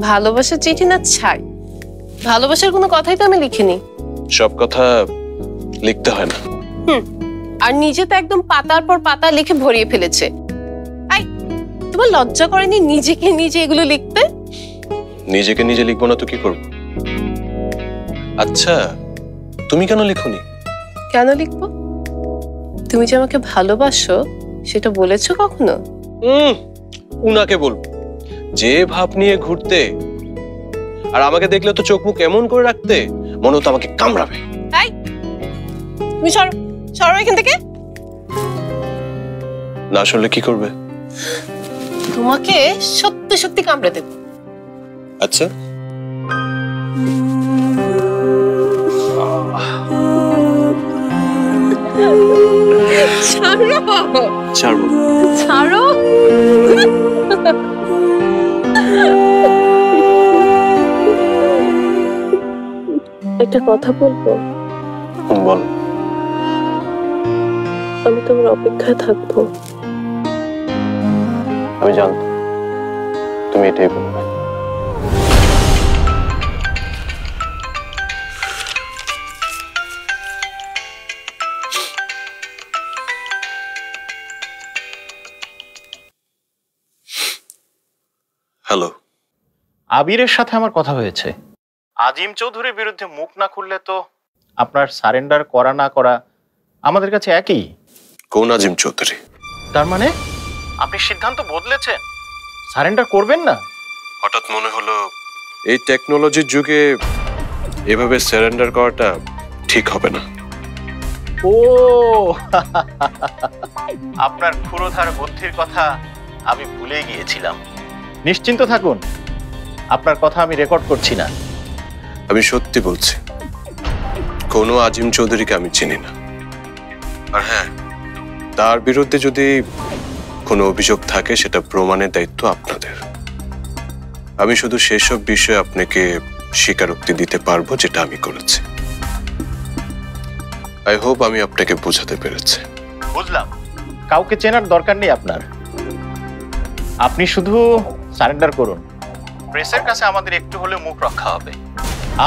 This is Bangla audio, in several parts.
ভালোবাসার চিঠি না ছাই, ভালোবাসার কোনো কথাই তো আমি লিখিনি। সব কথা লিখতে হয় না। আর নিজে তো একদম পাতার পর পাতা লিখে ভরিয়ে ফেলেছে। আই, তোমার লজ্জা করেনি নিজেকে নিজে এগুলো লিখতে? নিজেকে নিজে লিখবো না তো কি করবো? আচ্ছা, তুমি কেন লিখোনি? কেন লিখবো? তুমি যে আমাকে ভালোবাসো সেটা বলেছো কখনো? উনাকে বলবো, যে ভাব নিয়ে ঘুরতে, আর আমাকে দেখলে তো চোখ মুখ এমন করে রাখতে মনে হতো আমাকে কামড়াবে। তুমি সরো, সরো এখান থেকে। না শুনলে কি করবে? তোমাকে সত্যি সত্যি কামড়ে দেব। আচ্ছা, ছাড়ো, ছাড়বো। ছাড়ো। একটা কথা বলবো? বল। আমি তোমার অপেক্ষায় থাকবো। আমি জানতাম তুমি এটাই বলবে। হ্যালো, আবিরের সাথে আমার কথা হয়েছে। আজিম চৌধুরীর বিরুদ্ধে মুখ না খুললে তো আপনার সারেন্ডার করা না করা আমাদের কাছে একই। কোন আজিম চৌধুরী? তার মানে আপনি সিদ্ধান্ত বদলেছেন, সারেন্ডার করবেন না? হঠাৎ মনে হলো এই টেকনোলজির যুগে এভাবে সারেন্ডার করাটা ঠিক হবে না। ও আপনার ক্ষুরোধার বুদ্ধির কথা আমি ভুলে গিয়েছিলাম। নিশ্চিন্ত থাকুন, আপনার কথা আমি রেকর্ড করছি না। আমি সত্যি বলছি, কোনো আজিম চৌধুরীকে আমি চিনি না। আর হ্যাঁ, তার বিরুদ্ধে যদি কোনো অভিযোগ থাকে সেটা প্রমাণের দায়িত্ব আপনাদের। আমি শুধু সেসব বিষয়ে আপনাকে স্বীকারোক্তি দিতে পারবো যেটা আমি করেছি। আই হোপ আমি আপনাকে বোঝাতে পেরেছি। বুঝলাম, কাউকে চেনার দরকার নেই আপনার। আপনি শুধু সারেন্ডার করুন। প্রেসের কাছে আমাদের একটু হলেও মুখ রক্ষা হবে।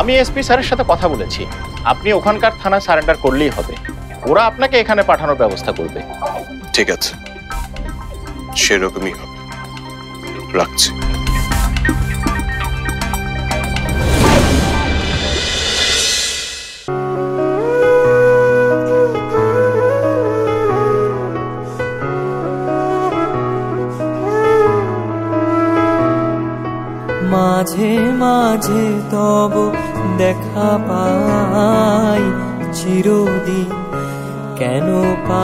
আমি এসপি স্যারের সাথে কথা বলেছি, আপনি ওখানকার থানায় সারেন্ডার করলেই হবে। ওরা আপনাকে এখানে পাঠানোর ব্যবস্থা করবে। ঠিক আছে, সেরকমই হবে। রাখছি। মাঝে মাঝে তব দেখা পাই চিরদিন, কেন পাই।